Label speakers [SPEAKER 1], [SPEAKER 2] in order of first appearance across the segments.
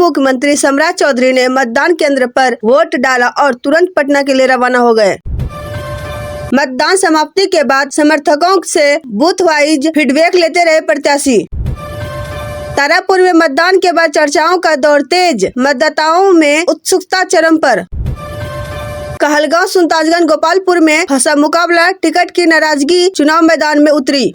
[SPEAKER 1] मुख्यमंत्री सम्राट चौधरी ने मतदान केंद्र पर वोट डाला और तुरंत पटना के लिए रवाना हो गए। मतदान समाप्ति के बाद समर्थकों से बूथ वाइज फीडबैक लेते रहे प्रत्याशी। तारापुर में मतदान के बाद चर्चाओं का दौर तेज, मतदाताओं में उत्सुकता चरम पर। कहलगांव, सुल्तानगंज, गोपालपुर में फंसा मुकाबला, टिकट की नाराजगी चुनाव मैदान में उतरी।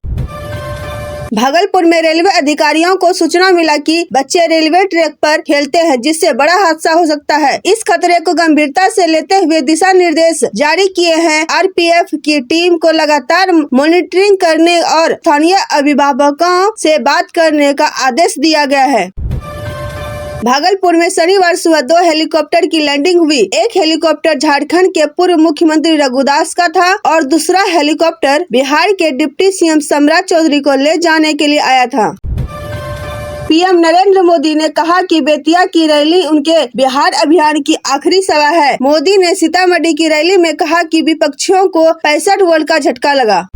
[SPEAKER 1] भागलपुर में रेलवे अधिकारियों को सूचना मिला कि बच्चे रेलवे ट्रैक पर खेलते हैं, जिससे बड़ा हादसा हो सकता है। इस खतरे को गंभीरता से लेते हुए दिशा निर्देश जारी किए हैं। आरपीएफ की टीम को लगातार मॉनिटरिंग करने और स्थानीय अभिभावकों से बात करने का आदेश दिया गया है। भागलपुर में शनिवार सुबह 2 हेलीकॉप्टर की लैंडिंग हुई। एक हेलीकॉप्टर झारखंड के पूर्व मुख्यमंत्री रघुदास का था और दूसरा हेलीकॉप्टर बिहार के डिप्टी सीएम सम्राट चौधरी को ले जाने के लिए आया था। पीएम नरेंद्र मोदी ने कहा कि बेतिया की रैली उनके बिहार अभियान की आखिरी सभा है। मोदी ने सीतामढ़ी की रैली में कहा कि विपक्षियों को 65 वोल्ट का झटका लगा।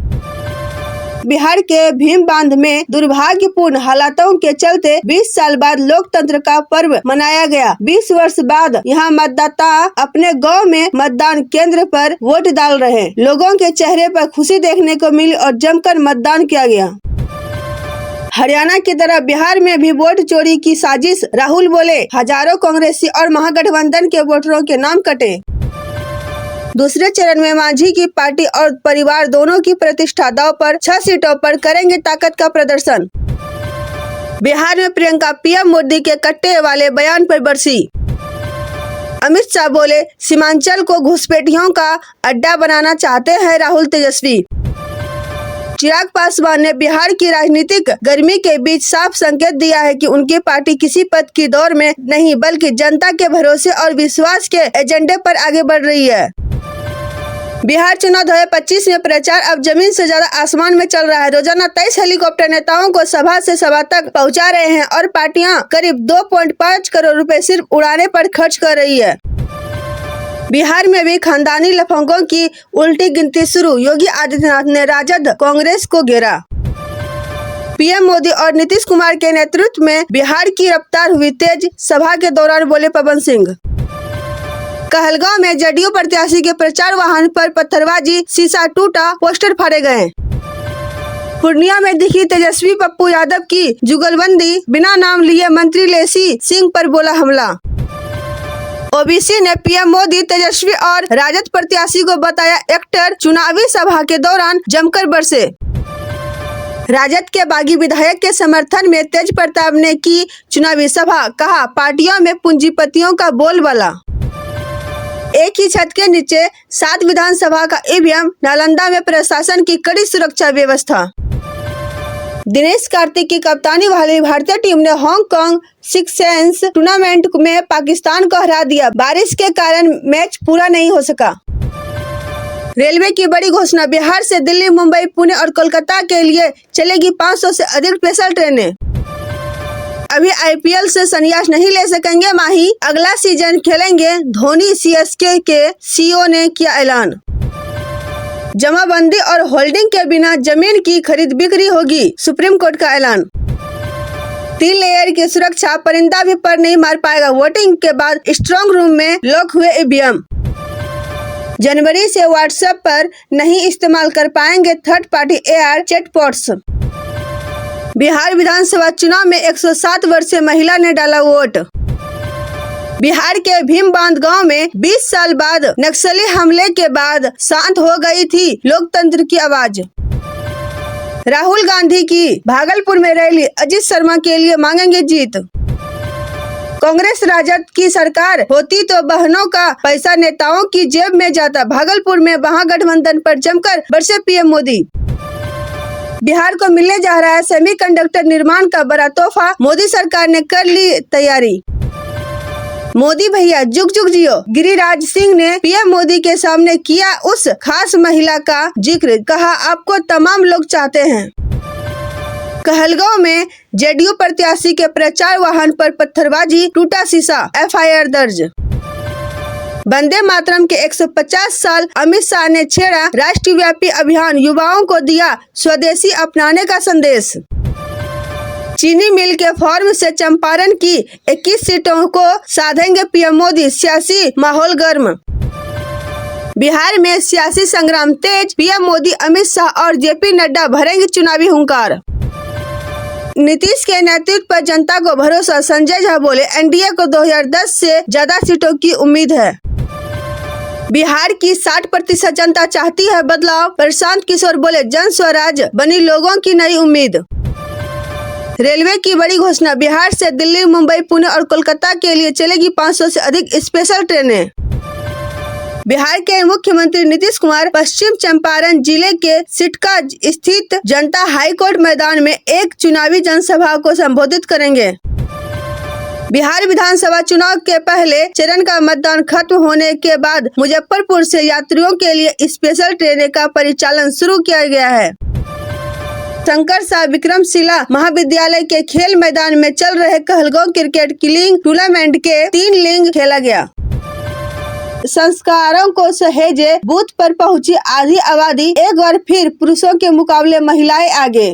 [SPEAKER 1] बिहार के भीम बांध में दुर्भाग्यपूर्ण हालातों के चलते 20 साल बाद लोकतंत्र का पर्व मनाया गया। 20 वर्ष बाद यहां मतदाता अपने गांव में मतदान केंद्र पर वोट डाल रहे हैं। लोगों के चेहरे पर खुशी देखने को मिली और जमकर मतदान किया गया। हरियाणा की तरह बिहार में भी वोट चोरी की साजिश, राहुल बोले हजारों कांग्रेसी और महागठबंधन के वोटरों के नाम कटे। दूसरे चरण में मांझी की पार्टी और परिवार दोनों की प्रतिष्ठा दांव पर 6 सीटों पर करेंगे ताकत का प्रदर्शन। बिहार में प्रियंका पीएम मोदी के कट्टे वाले बयान पर बरसी। अमित शाह बोले सीमांचल को घुसपैठियों का अड्डा बनाना चाहते हैं राहुल तेजस्वी। चिराग पासवान ने बिहार की राजनीतिक गर्मी के बीच साफ संकेत दिया है कि उनकी पार्टी किसी पद की दौड़ में नहीं बल्कि जनता के भरोसे और विश्वास के एजेंडे पर आगे बढ़ रही है। बिहार चुनाव 2025 में प्रचार अब जमीन से ज्यादा आसमान में चल रहा है। रोजाना 23 हेलीकॉप्टर नेताओं को सभा से सभा तक पहुंचा रहे हैं और पार्टियां करीब 2.5 करोड़ रुपए सिर्फ उड़ाने पर खर्च कर रही है। बिहार में भी खानदानी लफंगों की उल्टी गिनती शुरू, योगी आदित्यनाथ ने राजद कांग्रेस को घेरा। पीएम मोदी और नीतीश कुमार के नेतृत्व में बिहार की रफ्तार हुई तेज, सभा के दौरान बोले पवन सिंह। कहलगांव में जदयू प्रत्याशी के प्रचार वाहन पर पत्थरबाजी, शीशा टूटा, पोस्टर फाड़े गए। पूर्णिया में दिखी तेजस्वी पप्पू यादव की जुगलबंदी, बिना नाम लिए मंत्री लेसी सिंह पर बोला हमला। ओबीसी ने पीएम मोदी, तेजस्वी और राजद प्रत्याशी को बताया एक्टर, चुनावी सभा के दौरान जमकर बरसे। राजद के बागी विधायक के समर्थन में तेज प्रताप ने की चुनावी सभा, कहा पार्टियों में पूंजीपतियों का बोलबाला। एक ही छत के नीचे 7 विधानसभा का ईवीएम, नालंदा में प्रशासन की कड़ी सुरक्षा व्यवस्था। दिनेश कार्तिक की कप्तानी वाली भारतीय टीम ने हांगकांग सिक्स सेंस टूर्नामेंट में पाकिस्तान को हरा दिया। बारिश के कारण मैच पूरा नहीं हो सका। रेलवे की बड़ी घोषणा, बिहार से दिल्ली, मुंबई, पुणे और कोलकाता के लिए चलेगी 500 से अधिक स्पेशल ट्रेनें। अभी आईपीएल से संन्यास नहीं ले सकेंगे माही, अगला सीजन खेलेंगे धोनी। सीएसके के सीईओ ने किया ऐलान। जमाबंदी और होल्डिंग के बिना जमीन की खरीद बिक्री होगी, सुप्रीम कोर्ट का ऐलान। 3 लेयर की सुरक्षा, परिंदा भी पर नहीं मार पाएगा। वोटिंग के बाद स्ट्रांग रूम में लॉक हुए ईवीएम। जनवरी से व्हाट्सएप पर नहीं इस्तेमाल कर पाएंगे third party AR chatbots. Bihar विधानसभा चुनाव में 107 वर्षीय महिला ने डाला वोट। बिहार के भीम बांध गांव में 20 साल बाद नक्सली हमले के बाद शांत हो गई थी लोकतंत्र की आवाज। राहुल गांधी की भागलपुर में रैली, अजीत शर्मा के लिए मांगेंगे जीत। कांग्रेस राजद की सरकार होती तो बहनों का पैसा नेताओं की जेब में जाता। भागलपुर में महागठबंधन पर जमकर बरसे पीएम मोदी। बिहार को मिलने जा रहा है सेमीकंडक्टर निर्माण का बड़ा तोहफा, मोदी सरकार ने कर ली तैयारी। मोदी भैया जुग जुग जियो। गिरिराज सिंह ने पीएम मोदी के सामने किया उस खास महिला का जिक्र, कहा आपको तमाम लोग चाहते हैं। कहलगांव में जेडीयू प्रत्याशी के प्रचार वाहन पर पत्थरबाजी, टूटा शीशा, एफआईआर दर्ज। वंदे मातरम के 150 साल, अमित शाह ने छेड़ा राष्ट्रव्यापी अभियान, युवाओं को दिया स्वदेशी अपनाने का संदेश। चीनी मिल के फार्म से चंपारण की 21 सीटों को साधेंगे पीएम मोदी, सियासी माहौल गर्म। बिहार में सियासी संग्राम तेज, पीएम मोदी, अमित शाह और जेपी नड्डा भरेंगे चुनावी हुंकार। नीतीश के नेतृत्व पर जनता को भरोसा, संजय झा बोले एनडीए को 2010 से ज्यादा सीटों की उम्मीद है। बिहार की 60% जनता चाहती है बदलाव, प्रशांत किशोर बोले जन स्वराज बनी लोगों की नई उम्मीद। रेलवे की बड़ी घोषणा, बिहार से दिल्ली, मुंबई, पुणे और कोलकाता के लिए चलेगी 500 से अधिक स्पेशल ट्रेनें। बिहार के मुख्यमंत्री नीतीश कुमार पश्चिम चंपारण जिले के सिटका स्थित जनता हाई कोर्ट मैदान में एक चुनावी जनसभा को संबोधित करेंगे। बिहार विधानसभा चुनाव के पहले चरण का मतदान खत्म होने के बाद मुजफ्फरपुर से यात्रियों के लिए स्पेशल ट्रेनें का परिचालन शुरू किया गया है। शंकर शाह विक्रमशिला महाविद्यालय के खेल मैदान में चल रहे कहलगांव क्रिकेट लीग टूर्नामेंट के 3 लीग खेला गया। संस्कारों को सहेजे बूथ पर पहुंची आधी आबादी, एक बार फिर पुरुषों के मुकाबले महिलाएं आगे।